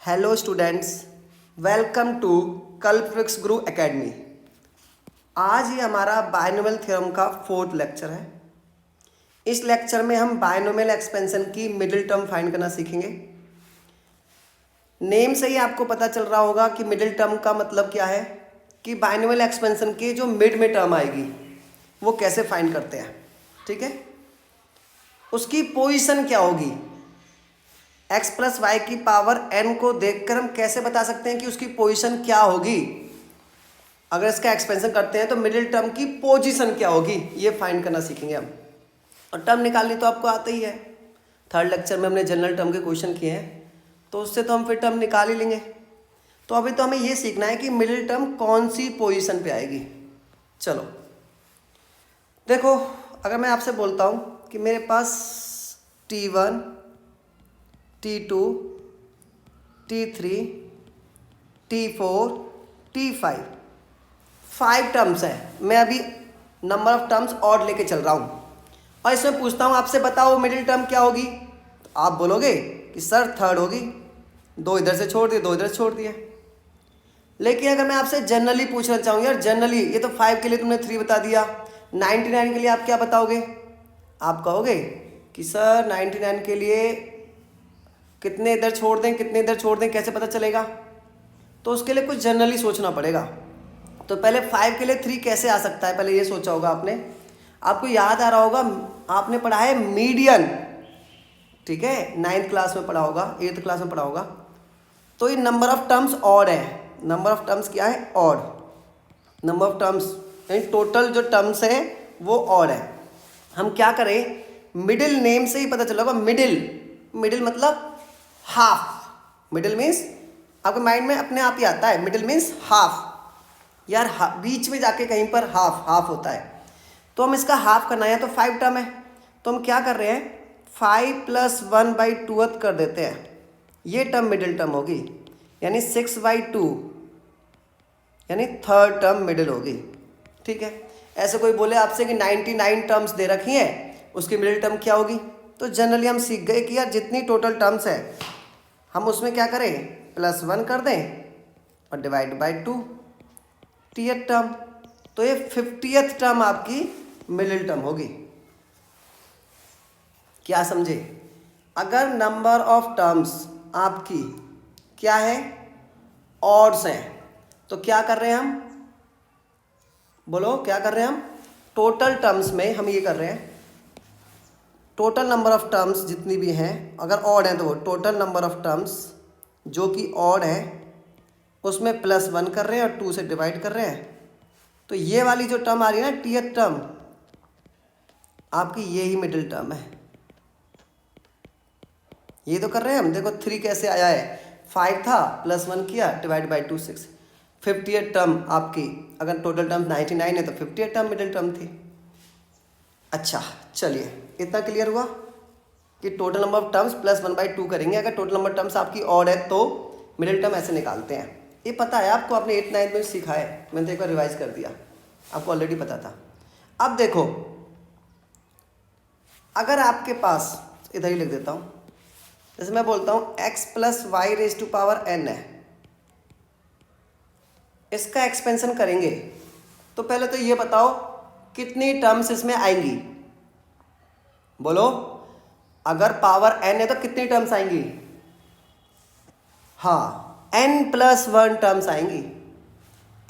Hello students, welcome to Kalpavriksha Guru academy. आज ही हमारा binomial theorem का 4th लेक्चर है। इस लेक्चर में हम बायनोमियल एक्सपेंशन की मिडिल टर्म फाइंड करना सीखेंगे। नेम से ही आपको पता चल रहा होगा कि मिडिल टर्म का मतलब क्या है, कि बायनोमियल एक्सपेंशन की जो मिड में टर्म आएगी वो कैसे फाइंड करते हैं। ठीक है, उसकी पोजीशन क्या होगी। x प्लस वाई की पावर n को देखकर हम कैसे बता सकते हैं कि उसकी पोजीशन क्या होगी। अगर इसका एक्सपेंशन करते हैं तो मिडिल टर्म की पोजीशन क्या होगी, ये फाइंड करना सीखेंगे हम। और टर्म निकालनी तो आपको आता ही है, 3rd लेक्चर में हमने जनरल टर्म के क्वेश्चन किए हैं, तो उससे तो हम फिर टर्म निकाल ही लेंगे। तो अभी तो हमें ये सीखना है कि मिडिल टर्म कौन सी पोजीशन पे आएगी। चलो देखो, अगर मैं आपसे बोलता हूँ कि मेरे पास T1, T2, T3, T4, T5 5 terms हैं। मैं अभी नंबर ऑफ टर्म्स ऑड लेके चल रहा हूँ और इसमें पूछता हूँ आपसे, बताओ मिडिल टर्म क्या होगी। तो आप बोलोगे कि सर 3rd होगी, 2 इधर से छोड़ दिए, 2 इधर से छोड़ दिए। लेकिन अगर मैं आपसे जनरली पूछना चाहूँ, यार जनरली ये तो 5 के लिए तुमने 3 बता दिया, 99 के लिए आप क्या बताओगे। आप कहोगे कि सर 99 के लिए कितने इधर छोड़ दें, कितने इधर छोड़ दें, कैसे पता चलेगा। तो उसके लिए कुछ जनरली सोचना पड़ेगा। तो पहले 5 के लिए 3 कैसे आ सकता है, पहले ये सोचा होगा आपने। आपको याद आ रहा होगा, आपने पढ़ा है मीडियन, ठीक है, 9th क्लास में पढ़ा होगा, 8th क्लास में पढ़ा होगा। तो ये नंबर ऑफ टर्म्स ऑड है। नंबर ऑफ टर्म्स क्या है, ऑड। नंबर ऑफ टर्म्स यानी टोटल जो टर्म्स है वो ऑड है। हम क्या करें, मिडिल नेम से ही पता चला होगा। मिडिल, मिडिल मतलब हाफ। मिडिल मीन्स आपके माइंड में अपने आप ही आता है, मिडिल मीन्स हाफ। यार बीच में जाके कहीं पर हाफ हाफ होता है, तो हम इसका हाफ करना है। तो 5 टर्म है, तो हम क्या कर रहे हैं, 5 + 1/2 कर देते हैं। ये टर्म मिडिल टर्म होगी, यानी 6/2, यानी 3rd टर्म मिडिल होगी। ठीक है, ऐसे कोई बोले आपसे कि 99 टर्म्स दे रखी हैं, उसकी मिडिल टर्म क्या होगी, तो जनरली हम सीख गए कि यार जितनी टोटल टर्म्स है हम उसमें क्या करें, +1 कर दें और डिवाइड बाय 2, 30th टर्म। तो ये 50th टर्म आपकी मिडिल टर्म होगी। क्या समझे। अगर नंबर ऑफ टर्म्स आपकी क्या है, ऑड्स हैं, तो क्या कर रहे हैं हम, बोलो क्या कर रहे हैं हम। टोटल टर्म्स में हम ये कर रहे हैं, टोटल नंबर ऑफ टर्म्स जितनी भी हैं, अगर ऑड हैं तो वो टोटल नंबर ऑफ टर्म्स जो कि ऑड है उसमें +1 कर रहे हैं और 2 से डिवाइड कर रहे हैं। तो ये वाली जो टर्म आ रही है ना, 30th टर्म, आपकी ये ही मिडिल टर्म है। ये तो कर रहे हैं हम। देखो 3 कैसे आया है, 5 था, +1 किया, डिवाइड बाय 2 6। 50th टर्म आपकी, अगर टोटल टर्म 99 है तो 50th टर्म मिडिल टर्म थी। अच्छा चलिए, इतना क्लियर हुआ कि टोटल नंबर ऑफ टर्म्स +1/2 करेंगे। अगर टोटल नंबर टर्म्स आपकी ऑड है तो मिडिल टर्म ऐसे निकालते हैं। ये पता है आपको, आपने 8th 9th में सीखा है, मैंने तो एक बार रिवाइज कर दिया, आपको ऑलरेडी पता था। अब देखो, अगर आपके पास, इधर ही लिख देता हूँ, जैसे मैं बोलता हूँ x + y⁴n है, इसका एक्सपेंशन करेंगे तो पहले तो ये बताओ कितनी टर्म्स इसमें आएंगी। बोलो, अगर पावर n है तो कितनी टर्म्स आएंगी। हाँ, n+1 टर्म्स आएंगी,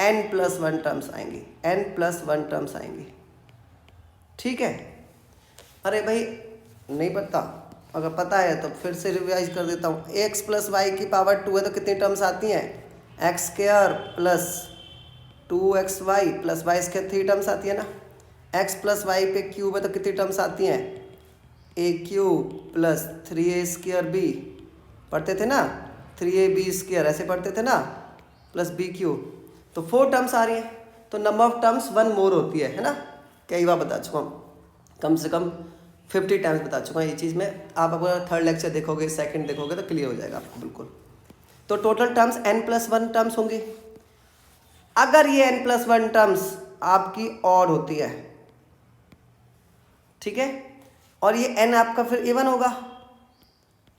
n+1 टर्म्स आएंगी, n+1 टर्म्स आएंगी। ठीक है। अरे भाई नहीं पता, अगर पता है तो फिर से रिवाइज कर देता हूँ। x + y⁴ है तो कितनी टर्म्स आती हैं, x² + 2xy + y², 3 टर्म्स आती है ना। x + y पे क्यूब है तो कितनी टर्म्स आती हैं, a³ + 3a²b, पढ़ते थे ना, 3ab² ऐसे पढ़ते थे ना, +b³, तो 4 टर्म्स आ रही हैं। तो नंबर ऑफ टर्म्स 1 मोर होती है ना। कई बार बता चुका हूँ, कम से कम 50 टाइम्स बता चुका हूँ ये चीज़ में। आप अगर 3rd लेक्चर देखोगे, 2nd देखोगे तो क्लियर हो जाएगा आपको बिल्कुल। तो टोटल टर्म्स n+1 टर्म्स होंगी। अगर ये n+1 टर्म्स आपकी ऑड होती है, ठीक है, और ये n आपका फिर इवन होगा,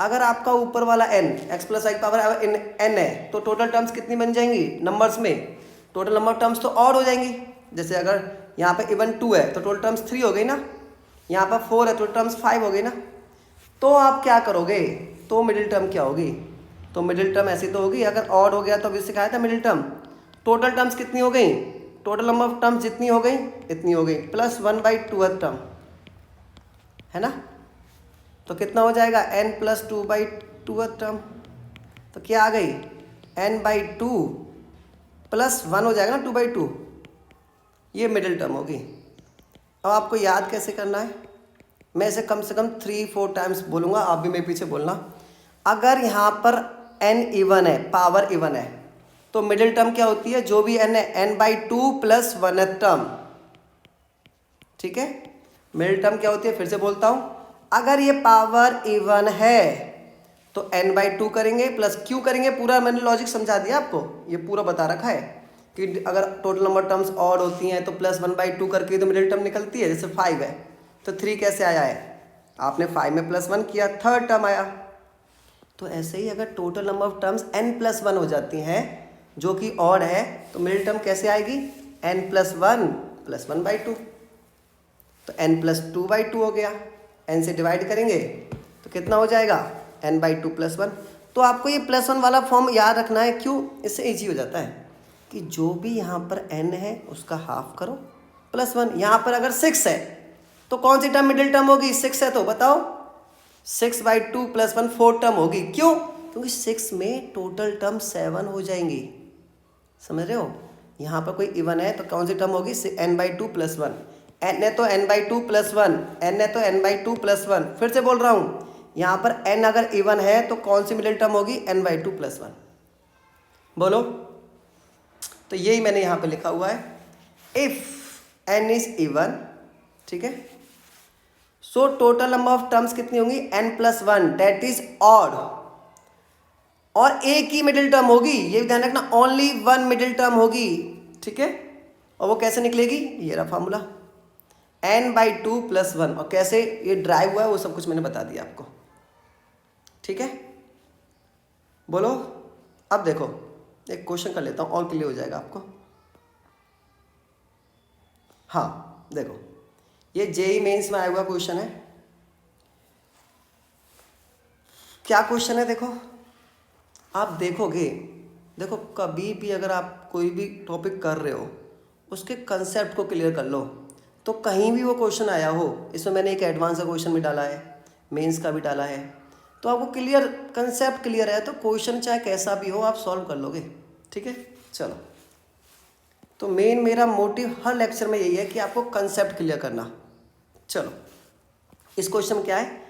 अगर आपका ऊपर वाला n x प्लस आई पावर n है तो टोटल टर्म्स कितनी बन जाएंगी नंबर्स में? टोटल नंबर टर्म्स तो और हो जाएंगी। जैसे अगर यहाँ पे इवन 2 है तो टोटल टर्म्स 3 हो गई ना, यहाँ पर 4 है तो टर्म्स 5 हो गई ना। तो आप क्या करोगे? तो मिडिल टर्म क्या होगी? तो मिडिल टर्म ऐसी तो होगी, अगर ऑड हो गया तो अभी सिखाया था मिडिल टर्म। टोटल टर्म्स कितनी हो गई? टोटल नंबर ऑफ टर्म्स जितनी हो गई इतनी हो गई, प्लस 1/2 टर्म है ना। तो कितना हो जाएगा? n plus 2/2 term. तो क्या आ गई? n/2 प्लस 1 हो जाएगा ना 2/2। ये मिडिल टर्म होगी। अब आपको याद कैसे करना है? मैं इसे कम से कम 3-4 टाइम्स बोलूँगा, आप भी मेरे पीछे बोलना। अगर यहाँ पर n इवन है, पावर इवन है, तो मिडिल टर्म क्या होती है? जो भी n है n/2 प्लस 1th टर्म। ठीक है, मिडिल टर्म क्या होती है? फिर से बोलता हूँ, अगर ये पावर इवन है तो n/2 करेंगे प्लस क्यों करेंगे, पूरा मैंने लॉजिक समझा दिया आपको, ये पूरा बता रखा है कि अगर टोटल नंबर टर्म्स ऑड होती हैं तो प्लस 1/2 करके तो मिडिल टर्म निकलती है। जैसे 5 है तो 3 कैसे आया है? आपने 5 में प्लस 1 किया, थर्ड टर्म आया। तो ऐसे ही अगर total number of terms n+1 हो जाती हैं जो कि ऑड है तो मिडिल टर्म कैसे आएगी? n+1 plus 1/2। तो n+2/2 हो गया, n से डिवाइड करेंगे तो कितना हो जाएगा? n/2 plus 1। तो आपको ये प्लस 1 वाला फॉर्म याद रखना है। क्यों? इससे ईजी हो जाता है कि जो भी यहाँ पर n है उसका हाफ करो प्लस 1। यहाँ पर अगर 6 है तो कौन सी टर्म मिडिल टर्म होगी? 6 है तो बताओ, 6/2 प्लस 1 4 टर्म होगी। क्यों? क्योंकि 6 में टोटल टर्म 7 हो जाएंगी। समझ रहे हो? यहाँ पर कोई इवन है तो कौन सी टर्म होगी? n/2 plus 1। n है तो n/2 प्लस 1, n है तो n/2 प्लस 1। फिर से बोल रहा हूँ, यहाँ पर n अगर इवन है तो कौन सी मिडिल टर्म होगी? n/2 plus 1। बोलो। तो यही मैंने यहाँ पे लिखा हुआ है, इफ n इज इवन। ठीक है, so total number of terms कितनी होंगी? n+1 डेट इज ऑड, और एक ही मिडिल टर्म होगी, ये भी ध्यान रखना, ओनली 1 मिडिल टर्म होगी। ठीक है, और वो कैसे निकलेगी? ये रहा फॉर्मूला, n/2 प्लस 1। और कैसे ये ड्राइव हुआ है वो सब कुछ मैंने बता दिया आपको। ठीक है, बोलो। अब देखो एक क्वेश्चन कर लेता हूँ और क्लियर हो जाएगा आपको। हाँ देखो, ये जेईई मेंस में आया हुआ क्वेश्चन है। क्या क्वेश्चन है? देखो, आप देखोगे, देखो कभी भी अगर आप कोई भी टॉपिक कर रहे हो उसके कंसेप्ट को क्लियर कर लो, तो कहीं भी वो क्वेश्चन आया हो, इसमें मैंने एक एडवांस का क्वेश्चन भी डाला है, मेंस का भी डाला है, तो आपको क्लियर कंसेप्ट क्लियर है तो क्वेश्चन चाहे कैसा भी हो आप सॉल्व कर लोगे। ठीक है, चलो। तो मेन मेरा मोटिव हर लेक्चर में यही है कि आपको कंसेप्ट क्लियर करना। चलो, इस क्वेश्चन में क्या है?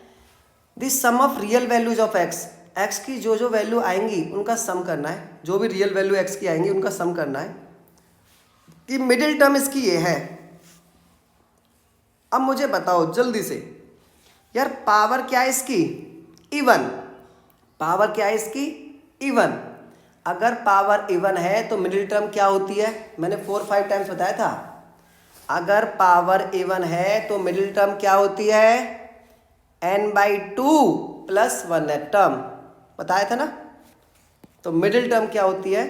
This sum of real values of x, x की जो जो वैल्यू आएंगी उनका सम करना है, जो भी रियल वैल्यू एक्स की आएंगी उनका सम करना है। कि मिडिल टर्म इसकी ये है। अब मुझे बताओ जल्दी से यार, पावर क्या है इसकी? इवन। पावर क्या है इसकी? इवन। अगर पावर इवन है तो मिडिल टर्म क्या होती है? मैंने 4-5 टाइम्स बताया था। अगर पावर इवन है तो मिडिल टर्म क्या होती है? n/2 प्लस 1th टर्म, बताया था ना। तो मिडिल टर्म क्या होती है?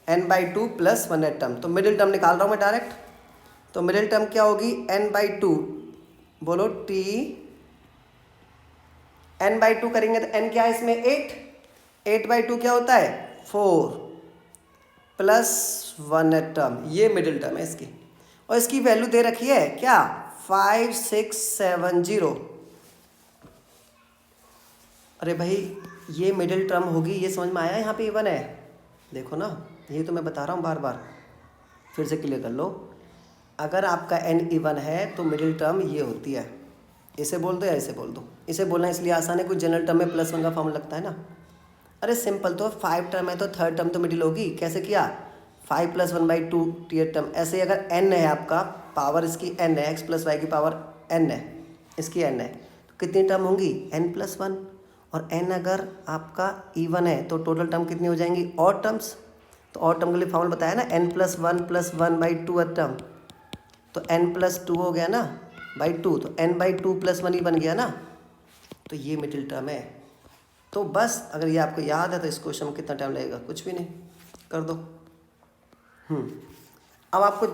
n/2 plus 1th term. तो मिडिल टर्म निकाल रहा हूं मैं डायरेक्ट। तो मिडिल टर्म क्या होगी? n/2। बोलो t, n/2 करेंगे तो n क्या है इसमें? 8। 8/2 क्या होता है? 4 प्लस 1th टर्म। ये मिडिल टर्म है इसकी, और इसकी वैल्यू दे रखी है क्या? 5670। अरे भाई ये मिडिल टर्म होगी, ये समझ में आया? यहाँ पे इवन है, देखो ना, ये तो मैं बता रहा हूँ बार बार, फिर से क्लियर कर लो। अगर आपका n इवन है तो मिडिल टर्म ये होती है। इसे बोल दो या इसे बोल दो। इसे बोलना इसलिए आसान है, कुछ जनरल टर्म में +1 का फॉर्म लगता है ना। अरे सिंपल, तो 5 टर्म है तो थर्ड टर्म तो मिडिल होगी। कैसे किया? 5 + 1/2 th टर्म। ऐसे ही अगर n है आपका, पावर इसकी n है, x + y की पावर n है, इसकी n है, तो कितनी टर्म होंगी? n+1। और n अगर आपका इवन है तो टोटल टर्म कितनी हो जाएंगी? Odd terms. तो ऑड टर्म के लिए फॉर्मूला बताया ना, n+1 + 1/2 टर्म। तो n+2 हो गया ना /2, तो n/2 + 1 ही बन गया ना। तो ये मिडिल टर्म है। तो बस अगर ये आपको याद है तो इस क्वेश्चन में कितना टाइम लगेगा, कुछ भी नहीं, कर दो। अब आपको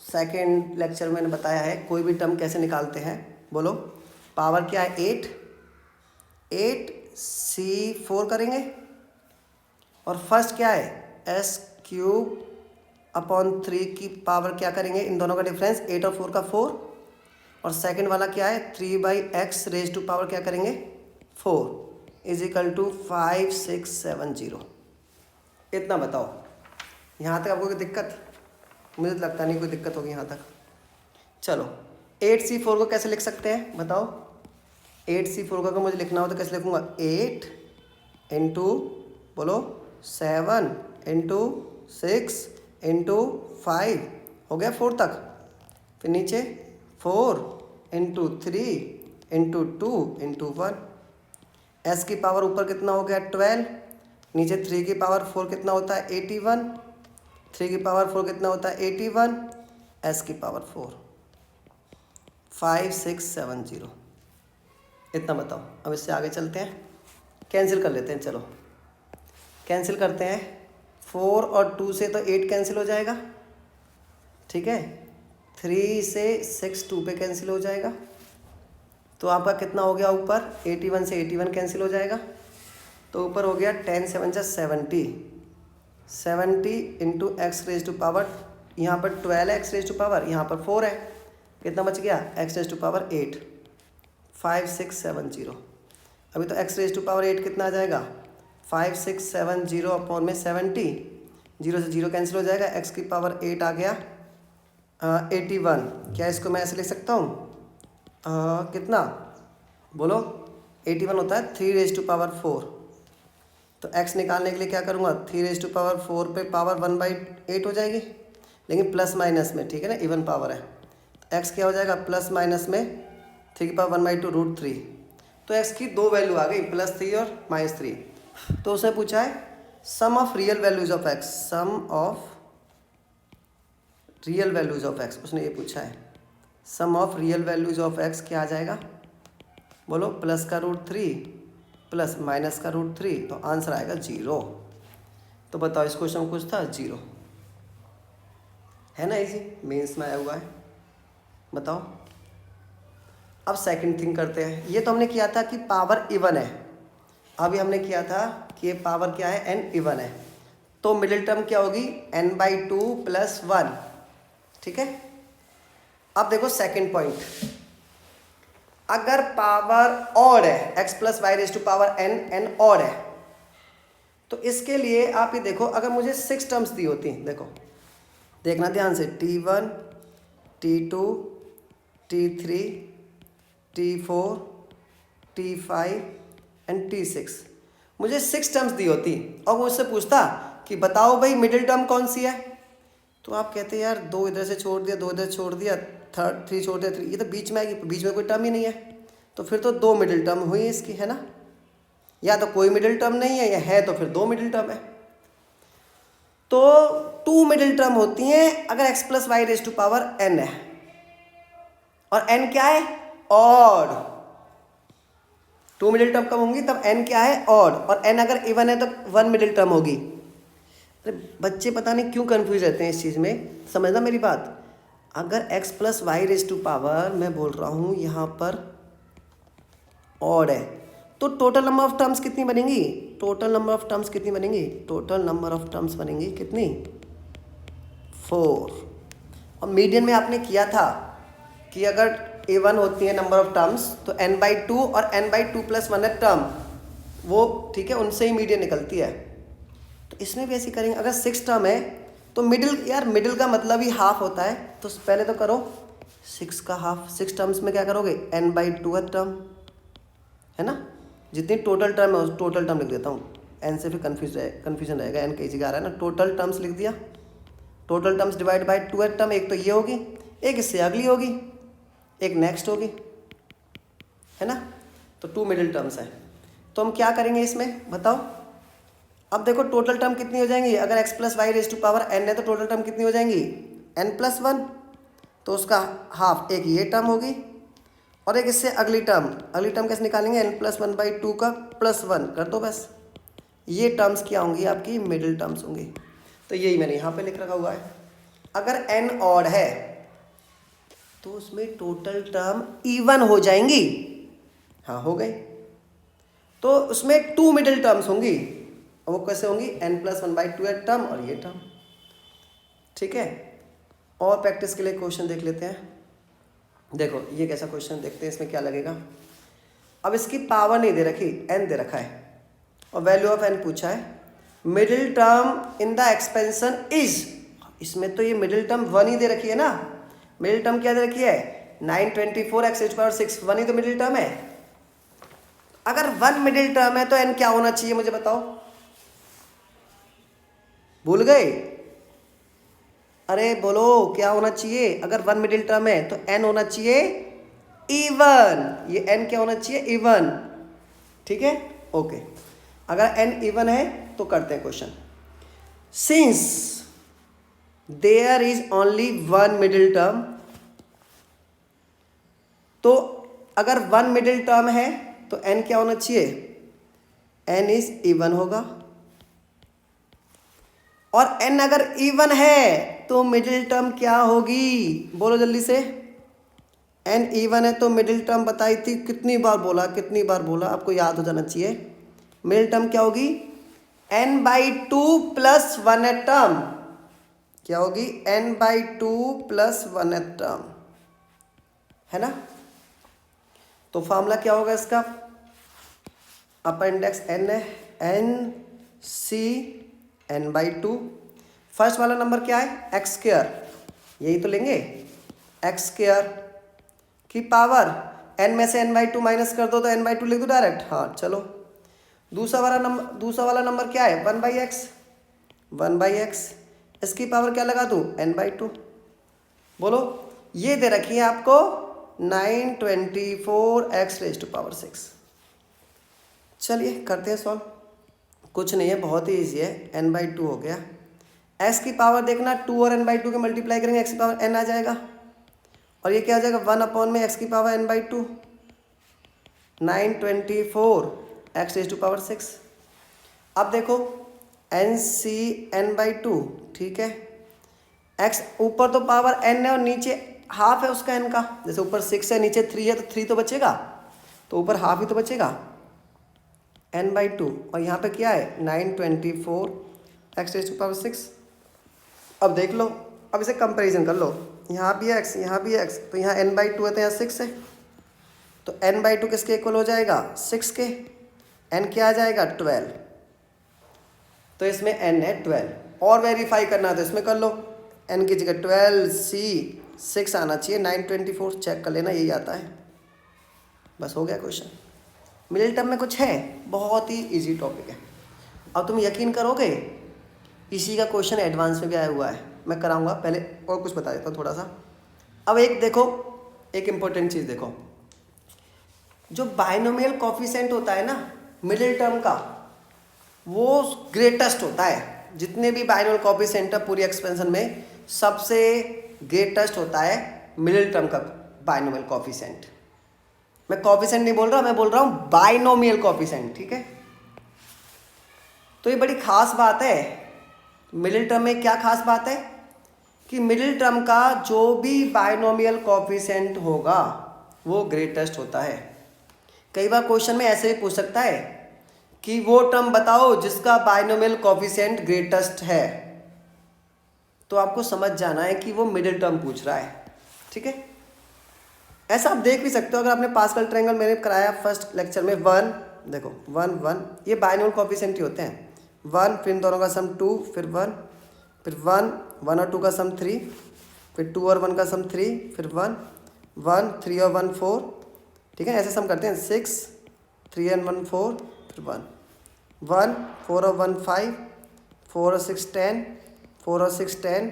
सेकेंड लेक्चर में मैंने बताया है कोई भी टर्म कैसे निकालते हैं। बोलो, पावर क्या है 8, 8c4 करेंगे, और फर्स्ट क्या है s³ की पावर क्या करेंगे, इन दोनों का डिफरेंस 8 और 4 का 4, और सेकंड वाला क्या है 3/x⁻² क्या करेंगे 4 = 5670। इतना बताओ। यहाँ तक आपको कोई दिक्कत? मुझे तो लगता नहीं कोई दिक्कत होगी यहाँ तक। चलो 8c4 को कैसे लिख सकते हैं बताओ। 8c4 को अगर मुझे लिखना हो तो कैसे लिखूँगा, 8 × बोलो 7 × 6 × 5 हो गया 4 तक, फिर नीचे 4 × 3 × 2 × 1। s की पावर ऊपर कितना हो गया 12, नीचे 3 की पावर 4 कितना होता है 81, 3 की पावर 4 कितना होता है 81, s की पावर 4 5670। इतना बताओ। अब इससे आगे चलते हैं, कैंसिल कर लेते हैं। चलो कैंसिल करते हैं, 4 और 2 से तो 8 कैंसिल हो जाएगा, ठीक है। 3 से 6 2 पे कैंसिल हो जाएगा, तो आपका कितना हो गया ऊपर 81 से 81 कैंसिल हो जाएगा, तो ऊपर हो गया 10 7 70, 70 × x⁻², यहाँ पर 12 है x⁻², यहाँ पर 4 है, कितना बच गया x⁻8 5670। अभी तो x⁻8 कितना आ जाएगा 5670 अपॉन में 70, 0 से 0 कैंसिल हो जाएगा, x⁻8 आ गया 81। क्या इसको मैं ऐसे लिख सकता हूँ कितना, बोलो 81 होता है 3⁻4। तो x निकालने के लिए क्या करूँगा 3⁻4 पे पावर 1/8 हो जाएगी, लेकिन प्लस माइनस में, ठीक है ना, इवन पावर है। तो x क्या हो जाएगा प्लस माइनस में 3 की पावर 1/2 √3। तो x की दो वैल्यू आ गई, +3 और -3। तो उसने पूछा है sum of real values of x, sum of real values of x, उसने ये पूछा है। Sum of real values of x क्या आ जाएगा, बोलो प्लस का √3 प्लस माइनस का √3, तो आंसर आएगा 0। तो बताओ इस क्वेश्चन में कुछ था 0, है ना, इजी, मेंस में आया हुआ है। बताओ अब सेकंड थिंग करते हैं। ये तो हमने किया था कि पावर इवन है, अभी हमने किया था कि ये पावर क्या है n इवन है, तो मिडिल टर्म क्या होगी n/2 + 1, ठीक है। अब देखो सेकंड पॉइंट, अगर पावर ऑड है x + y⁻n ऑड है, तो इसके लिए आप ये देखो, अगर मुझे 6 टर्म्स दी होती, देखो देखना ध्यान से, t1 t2 t3 t4 t5 and t6, मुझे 6 टर्म्स दी होती और मुझसे पूछता कि बताओ भाई मिडिल टर्म कौन सी है, तो आप कहते यार 2 इधर से छोड़ दिया, 2 इधर छोड़ दिया, 3 छोड़ दिया 3, ये तो बीच में आएगी, बीच में कोई टर्म ही नहीं है, तो फिर तो 2 मिडिल टर्म हुई इसकी, है ना। या तो कोई मिडिल टर्म नहीं है, या है तो फिर 2 मिडिल टर्म है। तो 2 मिडिल टर्म होती हैं अगर x + y⁻n है, और n क्या है ऑड। 2 मिडिल टर्म कम होंगी तब n क्या है ऑड, और n अगर इवन है तो 1 मिडिल टर्म होगी। अरे बच्चे पता नहीं क्यों कंफ्यूज रहते हैं इस चीज़ में, समझना मेरी बात। अगर x + y⁻, मैं बोल रहा हूँ यहाँ पर ऑड है, तो टोटल नंबर ऑफ टर्म्स कितनी बनेंगी, टोटल नंबर ऑफ टर्म्स कितनी बनेंगी, टोटल नंबर ऑफ टर्म्स बनेंगी कितनी 4। और मीडियन में आपने किया था कि अगर a1 होती है नंबर ऑफ टर्म्स, तो n/2 और n/2 + 1 है टर्म, वो ठीक है, उनसे ही मीडियन निकलती है। तो इसमें भी ऐसे करेंगे, अगर 6 टर्म है तो मिडिल, यार मिडिल का मतलब ही हाफ होता है, तो पहले तो करो 6 का हाफ। 6 टर्म्स में क्या करोगे n/2 है टर्म, है ना, जितनी टोटल टर्म है उस टोटल टर्म लिख देता हूँ, n से फिर कन्फ्यूजन रहेगा, n कई जगह आ रहा है ना, टोटल टर्म्स लिख दिया, टोटल टर्म्स डिवाइड बाय 2 है टर्म, एक तो ये होगी, एक इससे अगली होगी, एक नेक्स्ट होगी, है ना। तो 2 मिडिल टर्म्स हैं, तो हम क्या करेंगे इसमें बताओ। अब देखो टोटल टर्म कितनी हो जाएंगी, अगर x + y⁻n है तो टोटल टर्म कितनी हो जाएंगी n + 1, तो उसका हाफ एक ये टर्म होगी, और एक इससे अगली टर्म कैसे निकालेंगे, n+1/2 का +1 कर दो बस। ये टर्म्स क्या होंगी, आपकी मिडिल टर्म्स होंगी। तो यही मैंने यहाँ पे लिख रखा हुआ है। अगर n ऑड है तो उसमें टोटल टर्म इवन हो जाएंगी। हाँ हो गई। तो उसमें 2 मिडिल टर्म्स होंगी, और वो कैसे होंगी, n+1/2 टर्म और ये टर्म। ठीक है, और प्रैक्टिस के लिए क्वेश्चन देख लेते हैं। देखो ये कैसा क्वेश्चन, देखते हैं इसमें क्या लगेगा। अब इसकी पावर नहीं दे रखी, n दे रखा है और वैल्यू ऑफ n पूछा है। Middle term in the expansion is, इसमें तो ये मिडिल टर्म 1 ही दे रखी है ना। मिडिल टर्म क्या दे रखी है, 924x⁶, 1 ही तो मिडिल टर्म है। अगर 1 मिडिल टर्म है तो n क्या होना चाहिए, मुझे बताओ। भूल गए, अरे बोलो क्या होना चाहिए। अगर 1 मिडिल टर्म है तो n होना चाहिए इवन। ये n क्या होना चाहिए, इवन। ठीक है, ओके। अगर n इवन है तो करते हैं question. Since there is only 1 middle term, तो अगर 1 मिडिल टर्म है तो n क्या होना चाहिए, n इज इवन होगा। और n अगर इवन है तो मिडिल टर्म क्या होगी, बोलो जल्दी से। n इवन है तो मिडिल टर्म बताई थी, कितनी बार बोला, आपको याद हो जाना चाहिए। मिडिल टर्म क्या होगी, n/2 + 1th टर्म। क्या होगी, n/2 + 1th टर्म, है ना। तो फॉर्मूला क्या होगा इसका, अपर इंडेक्स n है, n/c n/2। फर्स्ट वाला नंबर क्या है, x², यही तो लेंगे, x² की पावर n में से n/2 माइनस कर दो तो n/2 लिख दो डायरेक्ट। हाँ चलो, दूसरा वाला नंबर क्या है, 1/x, इसकी पावर क्या लगा दूँ, n/2। बोलो, ये दे रखी है आपको 924x⁶। चलिए करते हैं सॉल्व। कुछ नहीं है, बहुत ही ईजी है, n/2 हो गया। x की पावर देखना, 2 और n/2 के मल्टीप्लाई करेंगे, x की पावर n आ जाएगा। और ये क्या आ जाएगा, 1 में x की पावर n/2, 924x⁶। अब देखो nc n/2, ठीक है। x ऊपर तो पावर n है और नीचे हाफ है उसका n का। जैसे ऊपर 6 है नीचे 3 है तो 3 तो बचेगा, तो ऊपर हाफ ही तो बचेगा, n/2। और यहाँ पे क्या है, 924x⁶। अब देख लो, अब इसे कंपैरिजन कर लो, यहाँ भी x, यहाँ भी x, तो यहाँ n/2 है तो यहाँ 6 है, तो n/2 किसके इक्वल हो जाएगा, 6 के। n क्या आ जाएगा, 12। तो इसमें n है 12। और वेरीफाई करना है तो इसमें कर लो, n की जगह 12, c 6 आना चाहिए, 924 चेक कर लेना, यही आता है। बस हो गया क्वेश्चन। मिडिल टर्म में कुछ है, बहुत ही इजी टॉपिक है। अब तुम यकीन करोगे, इसी का क्वेश्चन एडवांस में भी आया हुआ है, मैं कराऊंगा। पहले और कुछ बता देता हूँ थोड़ा सा। अब एक देखो, एक इम्पोर्टेंट चीज़ देखो, जो बाइनोमियल कोफिशिएंट होता है ना मिडिल टर्म का, वो ग्रेटेस्ट होता है। जितने भी बाइनोमियल कोफिशिएंट है पूरी एक्सपेंशन में, सबसे ग्रेटेस्ट होता है मिडिल टर्म का बाइनोमियल कोफिशिएंट। मैं कोफिशिएंट नहीं बोल रहा, मैं बोल रहा हूँ बाइनोमियल कोफिशिएंट, ठीक है। तो ये बड़ी खास बात है। मिडिल टर्म में क्या खास बात है कि मिडिल टर्म का जो भी बाइनोमियल कोफिशिएंट होगा वो ग्रेटेस्ट होता है। कई बार क्वेश्चन में ऐसे भी पूछ सकता है कि वो टर्म बताओ जिसका बाइनोमियल कोफिशिएंट ग्रेटेस्ट है, तो आपको समझ जाना है कि वो मिडिल टर्म पूछ रहा है, ठीक है। ऐसा आप देख भी सकते हो, अगर आपने पास्कल ट्रायंगल मैंने कराया फर्स्ट लेक्चर में, 1 देखो 1 1, ये बाइनोमियल कोफिशिएंट ही होते हैं। 1 फिर इन दोनों का सम 2, फिर 1, फिर 1 1 और 2 का सम 3, फिर 2 और 1 का सम 3, फिर 1 1 3 और 1 4, ठीक है। ऐसे सम करते हैं, 6 3 and 1 4, फिर 1 1 4 और 1 5, 4 और 6 10, 4 और 6 10,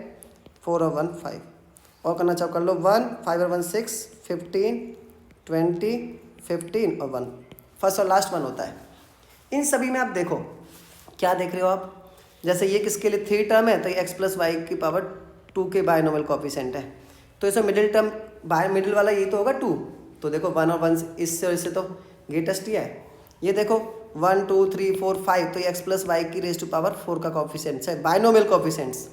4 और 1 5। और करना चाहो कर लो, 1 5 और 1 6, 15 20 15 और 1, फर्स्ट और लास्ट 1 होता है। इन सभी में आप देखो, क्या देख रहे हो आप, जैसे ये किसके लिए 3 टर्म है तो ये x+y⁴ के बाइनोमियल कोफिशिएंट है, तो इसमें मिडिल टर्म मिडिल वाला ये तो होगा 2, तो देखो 1 और 1 इससे और इससे तो ग्रेटेस्ट ही है। ये देखो 1 2 3 4 5, तो ये x प्लस वाई की रेज टू पावर 4 का कॉफिशेंट है, बाइनोमियल कॉफिशेंट्स।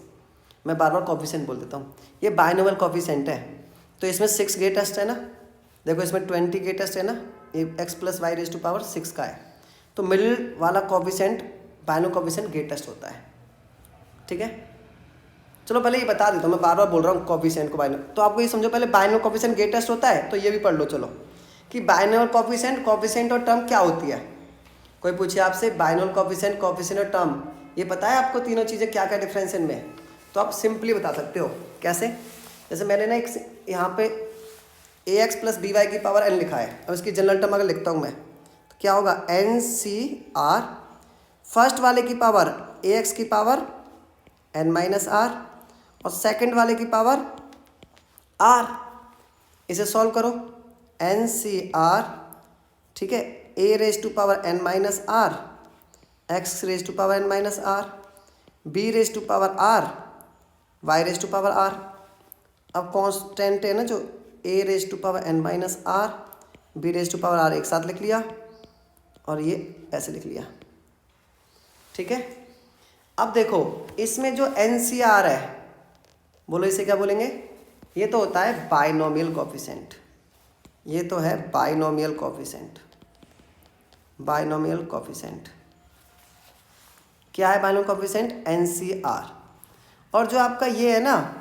मैं बार बार कॉफिशेंट बोल देता हूँ, ये बाइनोमियल कॉफिशेंट है। तो इसमें 6 ग्रेटेस्ट है ना, देखो इसमें 20 ग्रेटेस्ट है ना, ये x plus y raise to power 6 का है। तो मिडिल वाला कॉफिशेंट बाइनोमियल कॉफिशेंट ग्रेटेस्ट होता है, ठीक है। चलो पहले ये बता देता हूँ, मैं बार बार बोल रहा हूँ कॉफिशेंट को बाइनोमियल, तो आपको ये समझो पहले बाइनोमियल कॉफिशेंट ग्रेटेस्ट होता है, तो ये भी पढ़ लो चलो कि बाइनोमियल कॉफिशेंट और टर्म क्या होती है। कोई पूछे आपसे बाइनोमियल कॉफिशेंट और टर्म, ये पता है आपको तीनों चीज़ें क्या क्या डिफरेंस है इनमें, तो आप सिंपली बता सकते हो। कैसे? जैसे मैंने ना एक यहाँ पे ax प्लस बी वाई की पावर n लिखा है, अब इसकी जनरल टर्म अगर लिखता हूँ मैं तो क्या होगा, NCR, फर्स्ट वाले की पावर ax की पावर n माइनस आर और सेकंड वाले की पावर r। इसे सॉल्व करो, NCR, ठीक है, a raise to power n minus r, x raise to power n minus r, b raise to power r, y raise to power r। अब constant है ना जो a raise to power n minus r, b raise to power r एक साथ लिख लिया और ये ऐसे लिख लिया, ठीक है। अब देखो इसमें जो NCR है, बोलो इसे क्या बोलेंगे, ये तो होता है बाइनोमियल कॉफिशेंट, ये तो है बाइनोमियल कॉफिशेंट। बाइनोमियल कॉफिशेंट क्या है, बाइनोमियल कॉफिशेंट NCR। और जो आपका ये है ना,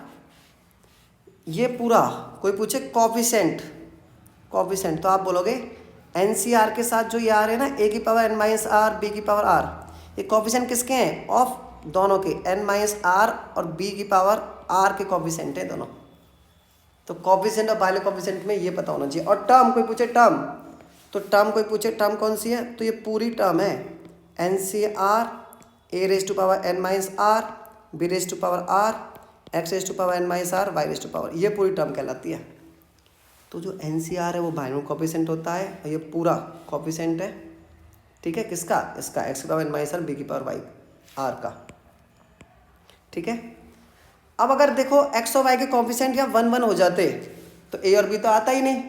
ये पूरा कोई पूछे कॉफिशेंट तो आप बोलोगे NCR के साथ जो ये आ रहे हैं ना, a की power n minus r, b की पावर r, ये कॉफिशेंट किसके हैं, ऑफ दोनों के, n माइनस आर और b की पावर r के कॉफिशेंट है दोनों। तो कॉफिशेंट और बाइनोमियल कॉफिशेंट में ये पता होना चाहिए। और टर्म कोई पूछे टर्म, तो टर्म कोई पूछे टर्म कौन सी है, तो ये पूरी टर्म है NCR, a raise to power n minus r, b raise to power r, x raise to power n minus r, y raise to power, ये पूरी टर्म कहलाती है। तो जो NCR है वो बाइनोमियल कॉफिशेंट होता है और ये पूरा कॉफिशेंट है, ठीक है, किसका, इसका x की power n minus r, b की पावर y r का, ठीक है। अब अगर देखो x और y के कॉफिशेंट या 1 1 हो जाते तो a और b तो आता ही नहीं,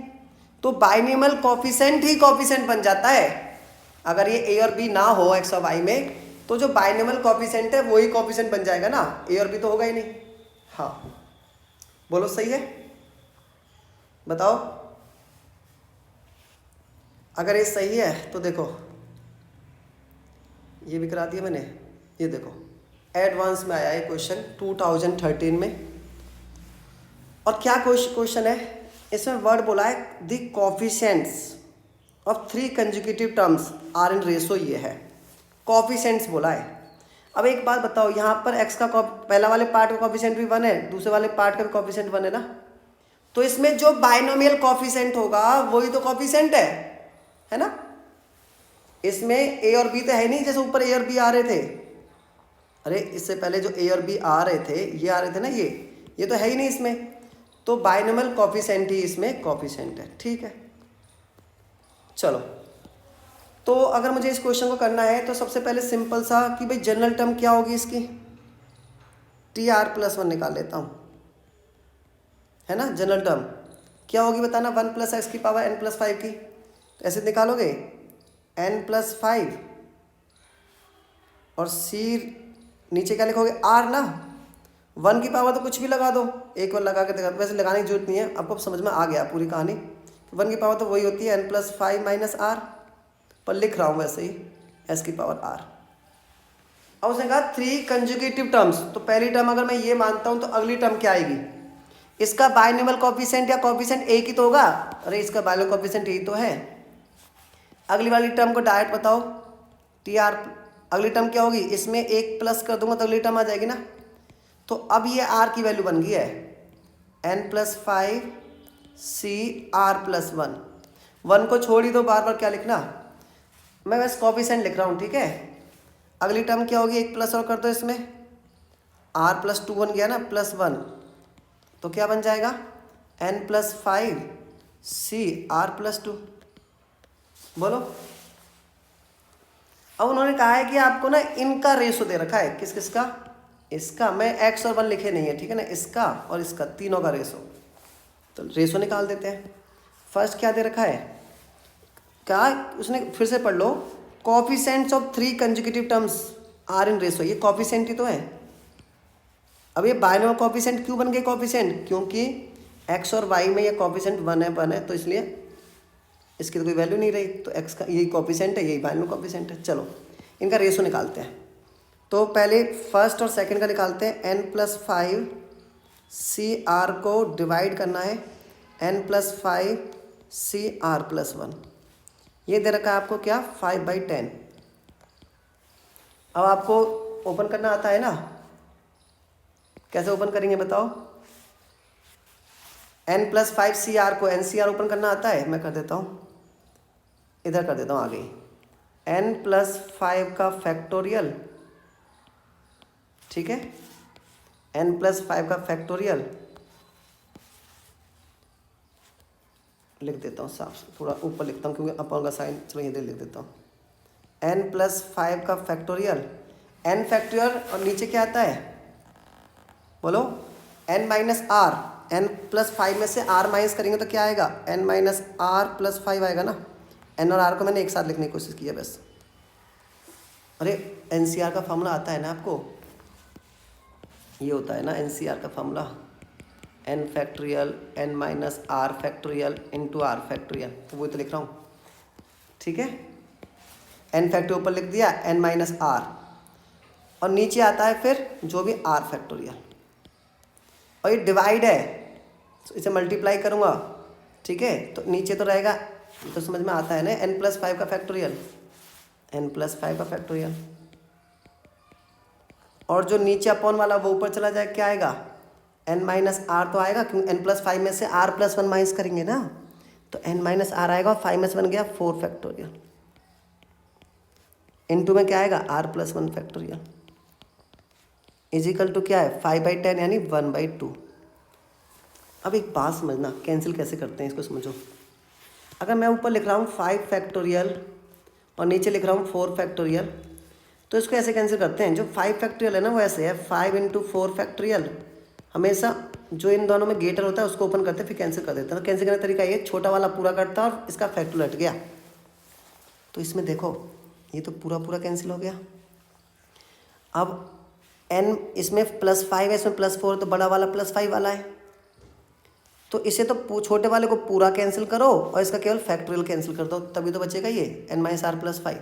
तो बाइनोमियल कॉफिशेंट ही कॉफिशेंट बन जाता है। अगर ये a और b ना हो x और y में, तो जो बाइनोमियल कॉफिशेंट है वही कॉफिशेंट बन जाएगा ना, a और b तो होगा ही नहीं। हाँ बोलो सही है, बताओ। अगर ये सही है तो देखो ये भी करा दिया मैंने, ये देखो एडवांस में आया है क्वेश्चन 2013 में। और क्या क्वेश्चन है इसमें, वर्ड बोला है the coefficients of 3 consecutive terms are in ratio, ये है कोफिशिएंट्स बोला है। अब एक बात बताओ, यहाँ पर x का पहला वाले पार्ट का कोफिशिएंट भी 1 है, दूसरे वाले पार्ट का भी कोफिशिएंट 1 है ना, तो इसमें जो बाइनोमियल कोफिशिएंट होगा वही तो कोफिशिएंट है ना। इसमें a और b तो है नहीं, जैसे ऊपर a और b आ रहे थे, अरे इससे पहले जो a और b आ रहे थे, ये आ रहे थे ना, ये तो है ही नहीं इसमें, तो बाइनोमियल कोफिशिएंट ही इसमें कोफिशिएंट है, ठीक है। चलो तो अगर मुझे इस क्वेश्चन को करना है तो सबसे पहले सिंपल सा कि भाई जनरल टर्म क्या होगी इसकी, TR प्लस 1 निकाल लेता हूँ, है ना। जनरल टर्म क्या होगी बताना, 1 प्लस एक्स की पावर n प्लस 5 की, तो ऐसे निकालोगे n प्लस 5 और c नीचे क्या लिखोगे r ना, 1 की पावर तो कुछ भी लगा दो, एक बार लगा के देखा, वैसे लगाने की जरूरत नहीं है, आपको समझ में आ गया पूरी कहानी। 1 की पावर तो वही होती है n प्लस 5 माइनस r, पर लिख रहा हूँ वैसे ही s की पावर r। अब उसने कहा 3 कंसेक्यूटिव टर्म्स, तो पहली टर्म अगर मैं ये मानता हूँ तो अगली टर्म क्या आएगी, इसका बाइनोमियल कोफिशिएंट या कोफिशिएंट एक ही तो होगा, अरे इसका बाइनोमियल कोफिशिएंट यही तो है। अगली वाली टर्म को डायरेक्ट बताओ, TR, अगली टर्म क्या होगी, इसमें एक प्लस कर दूंगा तो अगली टर्म आ जाएगी ना। तो अब ये r की वैल्यू बन गई है n plus 5 c r plus 1 को छोड़ ही दो, बार बार क्या लिखना, मैं बस कोफिशिएंट लिख रहा हूँ, ठीक है। अगली टर्म क्या होगी, एक प्लस और कर दो इसमें, r प्लस 2 बन गया ना, प्लस 1, तो क्या बन जाएगा n plus 5 c r plus 2। बोलो। अब उन्होंने कहा है कि आपको ना इनका रेशो दे रखा है, किस किस का, इसका, मैं x और 1 लिखे नहीं है, ठीक है ना, इसका और इसका, तीनों का रेशो, तो रेशो निकाल देते हैं। फर्स्ट क्या दे रखा है, क्या उसने, फिर से पढ़ लो, coefficients of 3 consecutive terms are in ratio, ये कोफिशिएंट ही तो है। अब ये बाइनोमियल कोफिशिएंट क्यों बन गए कोफिशिएंट, क्योंकि एक्स और वाई में ये कोफिशिएंट 1 है तो इसलिए इसकी तो कोई वैल्यू नहीं रही, तो एक्स का यही कोफिशिएंट है, यही बाइनोमियल कोफिशिएंट है। चलो इनका रेशो निकालते हैं। तो पहले फर्स्ट और सेकंड का निकालते हैं। n+5 CR को डिवाइड करना है n+5 CR+1, ये दे रखा है आपको क्या, 5/10। अब आपको ओपन करना आता है ना, कैसे ओपन करेंगे बताओ। n+5 CR को NCR ओपन करना आता है, मैं कर देता हूँ, इधर कर देता हूँ आगे, n+5 का फैक्टोरियल, ठीक है, n+5 का फैक्टोरियल लिख देता हूँ साफ, थोड़ा ऊपर लिखता हूँ क्योंकि अपॉन का साइन, चलो इधर लिख देता हूँ, n+5 का फैक्टोरियल, n फैक्टोरियल और नीचे क्या आता है बोलो, n-r, n+5 में से r माइनस करेंगे तो क्या आएगा, n-r+5 आएगा ना। n और r को मैंने एक साथ लिखने की कोशिश की है बस। अरे NCR का फॉर्मूला आता है ना आपको, ये होता है ना NCR का formula, n factorial n-r factorial into r factorial, तो वही तो लिख रहा हूँ, ठीक है। n फैक्टोरियल ऊपर लिख दिया, n-r, और नीचे आता है फिर जो भी r फैक्टोरियल, और ये डिवाइड है तो इसे मल्टीप्लाई करूँगा, ठीक है, तो नीचे तो रहेगा, ये तो समझ में आता है ना, n+5 का फैक्टोरियल, n+5 का फैक्टोरियल, और जो नीचे अपॉन वाला वो ऊपर चला जाए, क्या आएगा, n-r तो आएगा, क्योंकि n+5 में से r+1 माइनस करेंगे ना, तो n-r आएगा, और 5 में से बन गया 4 फैक्टोरियल, इनटू में क्या आएगा, r+1 फैक्टोरियल, इजिकल टू क्या है, 5/10 यानी 1/2। अब एक बात समझना, कैंसिल कैसे करते हैं इसको समझो। अगर मैं ऊपर लिख रहा हूँ 5 फैक्टोरियल और नीचे लिख रहा हूँ 4 फैक्टोरियल, तो इसको ऐसे कैंसिल करते हैं, जो 5 फैक्टोरियल है ना वो ऐसे है, 5 × 4 फैक्टोरियल, हमेशा जो इन दोनों में गेटर होता है उसको ओपन करते हैं फिर कैंसिल कर देते हैं। तो कैंसिल करने का तरीका ये, छोटा वाला पूरा करता है और इसका फैक्टोरियल हट गया, तो इसमें देखो ये तो पूरा पूरा कैंसिल हो गया। अब n इसमें +5 है, इसमें +4, तो बड़ा वाला +5 वाला है, तो इसे तो छोटे वाले को पूरा कैंसिल करो और इसका केवल फैक्टोरियल कैंसिल कर दो, तभी तो बचेगा ये n-r+5।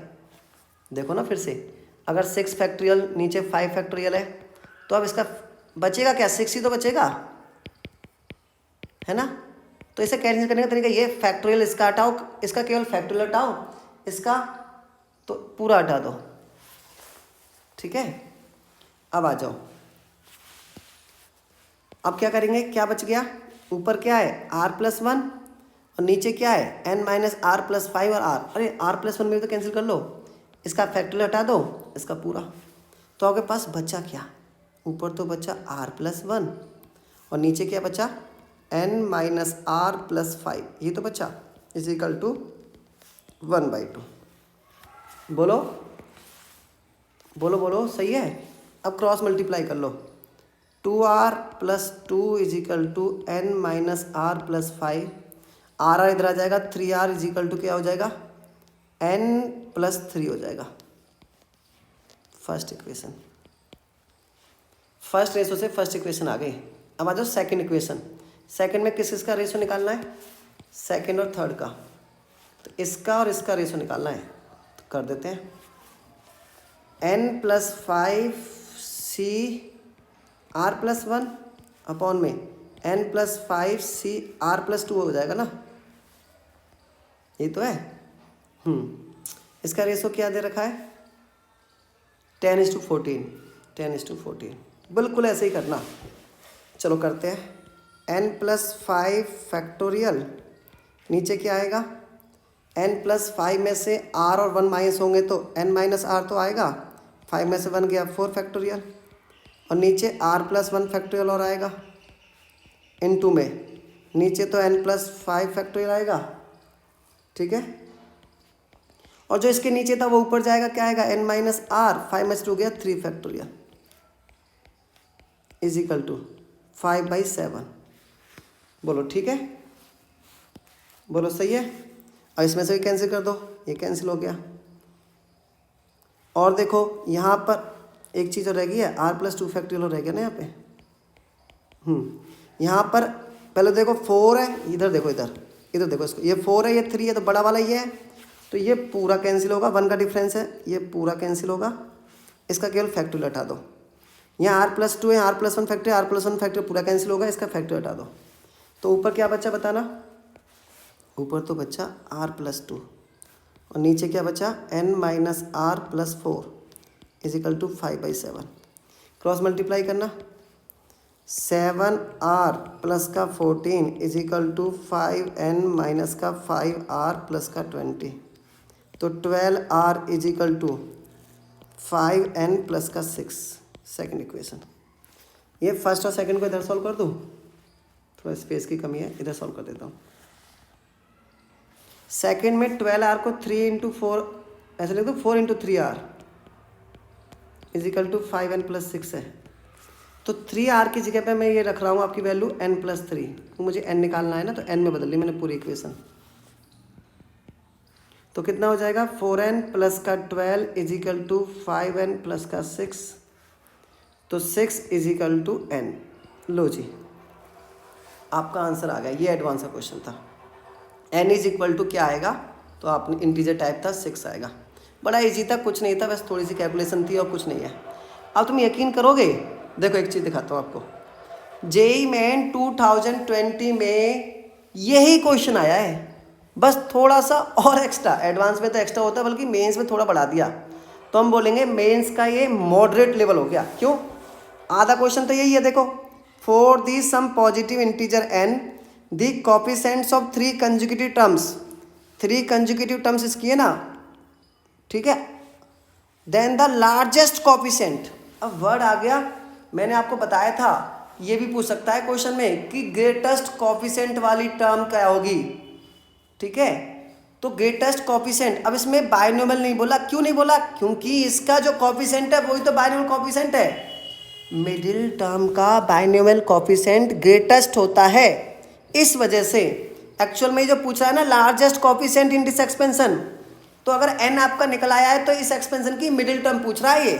देखो ना फिर से, अगर 6 फैक्टोरियल नीचे 5 फैक्टोरियल है, तो अब इसका बचेगा क्या, 6 ही तो बचेगा, है ना। तो इसे कैंसिल करने का तरीका ये, फैक्टोरियल इसका हटाओ, इसका केवल फैक्टोरियल हटाओ, इसका तो पूरा हटा दो, ठीक है। अब आ जाओ, अब क्या करेंगे, क्या बच गया, ऊपर क्या है r+1 और नीचे क्या है n-r+5 और r, अरे r+1 में भी तो कैंसिल कर लो, इसका फैक्टोरियल हटा दो, इसका पूरा, तो आपके पास बचा क्या, ऊपर तो बचा r+1 और नीचे क्या बचा n-r+5, ये तो बचा, इजिकल टू 1/2। बोलो बोलो बोलो, सही है। अब क्रॉस मल्टीप्लाई कर लो, 2r+2 is equal to n-r+5, r इधर आ जाएगा, 3r इजिकल टू क्या हो जाएगा, n+3 हो जाएगा। फर्स्ट इक्वेशन, फर्स्ट रेशो से फर्स्ट इक्वेशन आ गई। अब आ जाओ सेकंड इक्वेशन। सेकंड में किस किसका रेशो निकालना है, सेकंड और थर्ड का, तो इसका और इसका रेशो निकालना है, तो कर देते हैं, n+5 CR+1 अपॉन में n+5 CR+2 हो जाएगा ना, ये तो है। इसका रेशो क्या दे रखा है, 10:14, 10:14, बिल्कुल ऐसे ही करना। चलो करते हैं, n+5 फैक्टोरियल, नीचे क्या आएगा, n+5 में से r और 1 माइनस होंगे तो n-r तो आएगा, 5 में से 1 गया 4 फैक्टोरियल, और नीचे r+1 फैक्टोरियल और आएगा, इनटू में नीचे तो n+5 फैक्टोरियल आएगा, ठीक है, और जो इसके नीचे था वो ऊपर जाएगा, क्या आएगा n-r, 5 में से 2 गया 3 फैक्टोरियल, इजिकल टू 5/7। बोलो ठीक है, बोलो सही है। अब इसमें से भी कैंसिल कर दो, ये कैंसिल हो गया। और देखो यहाँ पर एक चीज़ और रह गई है, r+2 फैक्टोरियल रह गया ना यहाँ पे। यहाँ पर पहले देखो 4 है, इधर देखो, इधर देखो इसको, ये 4 है, ये 3 है, तो बड़ा वाला ये है, तो ये पूरा कैंसिल होगा, 1 का डिफरेंस है, ये पूरा कैंसिल होगा, इसका केवल फैक्टोरियल हटा दो। यहाँ r+2 है, r+1 फैक्टोरियल, r+1 फैक्टोरियल पूरा कैंसिल होगा, इसका फैक्टोरियल हटा दो। तो ऊपर क्या बचा बताना, ऊपर तो बचा r+2 और नीचे क्या बचा n - r+4 = 5/7। क्रॉस मल्टीप्लाई करना, 7r प्लस का 14 = 5n माइनस का 5r प्लस का 20, तो 12r = 5n प्लस का 6। Second equation. ये फर्स्ट और सेकंड को इधर सॉल्व कर दूँ, थोड़ा स्पेस की कमी है, इधर सॉल्व कर देता हूँ। सेकंड में 12r को 3 × 4 ऐसे लिख दो, 4 × 3r = 5n + 6 है। तो 3r की जगह पे मैं ये रख रहा हूँ आपकी वैल्यू n+3, तो मुझे n निकालना है ना, तो n में बदल ली मैंने पूरी इक्वेशन। तो कितना हो जाएगा, 4n प्लस का 12 = 5n प्लस का 6, तो 6 = n। लो जी, आपका आंसर आ गया। ये एडवांस का क्वेश्चन था। n = क्या आएगा, तो आपने इंटीजर टाइप था, 6 आएगा। बड़ा इजी था, कुछ नहीं था, बस थोड़ी सी कैलकुलेशन थी और कुछ नहीं है। अब तुम यकीन करोगे, देखो एक चीज़ दिखाता हूँ आपको। जेईई मेन 2020 में यही क्वेश्चन आया है, बस थोड़ा सा और एक्स्ट्रा। एडवांस में तो एक्स्ट्रा होता है, बल्कि मेंस में थोड़ा बढ़ा दिया, तो हम बोलेंगे मेंस का ये मॉडरेट लेवल हो गया। क्यों, आधा क्वेश्चन तो यही है। देखो, for the sum positive integer n the coefficients of 3 consecutive terms, 3 consecutive terms इसकी है ना, ठीक है, देन द लार्जेस्ट कोफिशिएंट। अब वर्ड आ गया, मैंने आपको बताया था, ये भी पूछ सकता है क्वेश्चन में कि ग्रेटेस्ट कोफिशिएंट वाली टर्म क्या होगी, ठीक है। तो ग्रेटेस्ट कोफिशिएंट, अब इसमें बायनोमियल नहीं बोला, क्यों नहीं बोला, क्योंकि इसका जो कोफिशिएंट है वही तो बायनोमियल कोफिशिएंट है। मिडिल टर्म का बायनोमियल कोफिशिएंट ग्रेटेस्ट होता है, इस वजह से एक्चुअल में जो पूछ रहा है ना largest coefficient in this expansion, तो अगर n आपका निकल आया है तो इस एक्सपेंशन की मिडिल टर्म पूछ रहा है। ये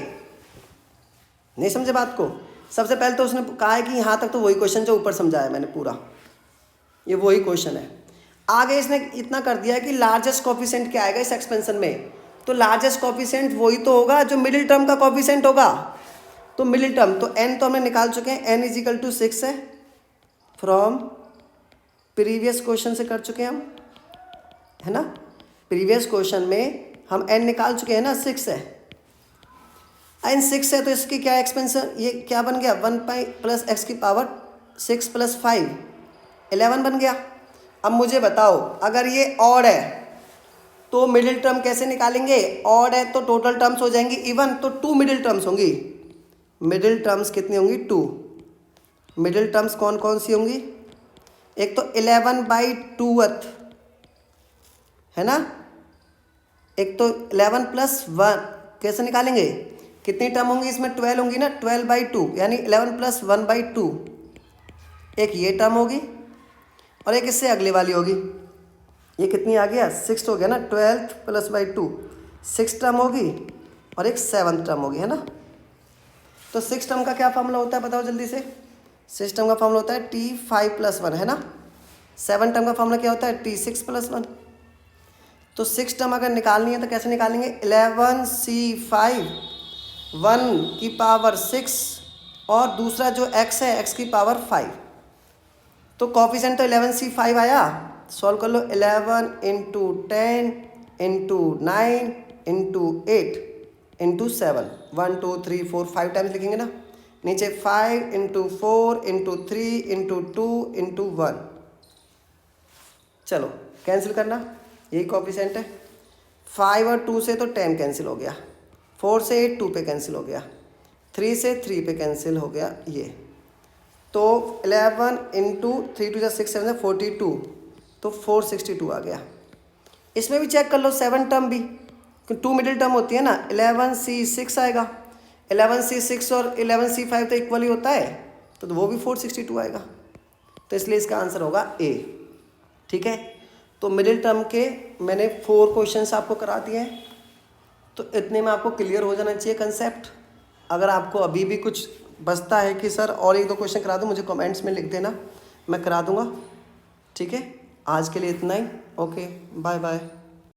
नहीं समझे बात को। सबसे पहले तो उसने कहा है कि यहाँ तक तो वही क्वेश्चन जो ऊपर समझाया मैंने पूरा, ये वही क्वेश्चन है। आगे इसने इतना कर दिया है कि लार्जेस्ट कोफिशिएंट क्या आएगा इस एक्सपेंशन में, तो लार्जेस्ट कोफिशिएंट वही तो होगा जो मिडिल टर्म का कोफिशिएंट होगा। तो मिडिल टर्म तो n तो हमने निकाल चुके हैं, n = 6 है, फ्रॉम प्रीवियस क्वेश्चन से कर चुके हैं हम, है ना। प्रीवियस क्वेश्चन में हम n निकाल चुके हैं ना, 6 है, n 6 है, तो इसकी क्या एक्सपेंशन, ये क्या बन गया, 1 + x⁻⁶ + 5 11 बन गया। अब मुझे बताओ, अगर ये ऑड है तो मिडिल टर्म कैसे निकालेंगे, ऑड है तो टोटल टर्म्स हो जाएंगी इवन, तो 2 मिडिल टर्म्स होंगी। मिडिल टर्म्स कितनी होंगी, 2। मिडिल टर्म्स कौन कौन सी होंगी, एक तो 11/2 है ना, एक तो 11 + 1 कैसे निकालेंगे, कितनी टर्म होंगी इसमें, 12 होंगी ना, 12/2 यानी 11 + 1/2, एक ये टर्म होगी और एक इससे अगले वाली होगी। ये कितनी आ गया, 6 हो गया ना, 12 + 2 6 टर्म होगी और एक 7th टर्म होगी, है ना। तो 6 टर्म का क्या फॉर्मूला होता है बताओ जल्दी से। 6 टर्म का फॉर्मूला होता है T5 + 1, है ना। 7 टर्म का फॉर्मूला क्या होता है, T6 + 1। तो 6 टर्म अगर निकालनी है तो कैसे निकालेंगे, 11C5 1⁶ और दूसरा जो x है x⁵ तो कोफिशिएंट तो 11C5 आया, सॉल्व कर लो, 11 × 10 × 9 × 8 × 7 1 2 3 4 5 टाइम्स लिखेंगे ना, नीचे 5 × 4 × 3 × 2 × 1। चलो कैंसिल करना, यही कोफिशिएंट है। 5 और 2 से तो 10 कैंसिल हो गया, 4 से 8 2 पे कैंसिल हो गया, 3 से 3 पे कैंसिल हो गया ये। तो 11 × 3 2 6 7 42, तो 462 आ गया। इसमें भी चेक कर लो 7 टर्म भी, 2 मिडिल टर्म होती है ना, 11C6 आएगा, 11C6 और 11C5 तो इक्वल ही होता है, तो वो भी 462 आएगा। तो इसलिए इसका आंसर होगा ए, ठीक है। तो मिडिल टर्म के मैंने 4 क्वेश्चंस आपको करा दिए हैं, तो इतने में आपको क्लियर हो जाना चाहिए कंसेप्ट। अगर आपको अभी भी कुछ बचता है कि सर और 1-2 क्वेश्चन करा दो, मुझे कमेंट्स में लिख देना, मैं करा दूंगा। ठीक है, आज के लिए इतना ही। Okay, bye bye.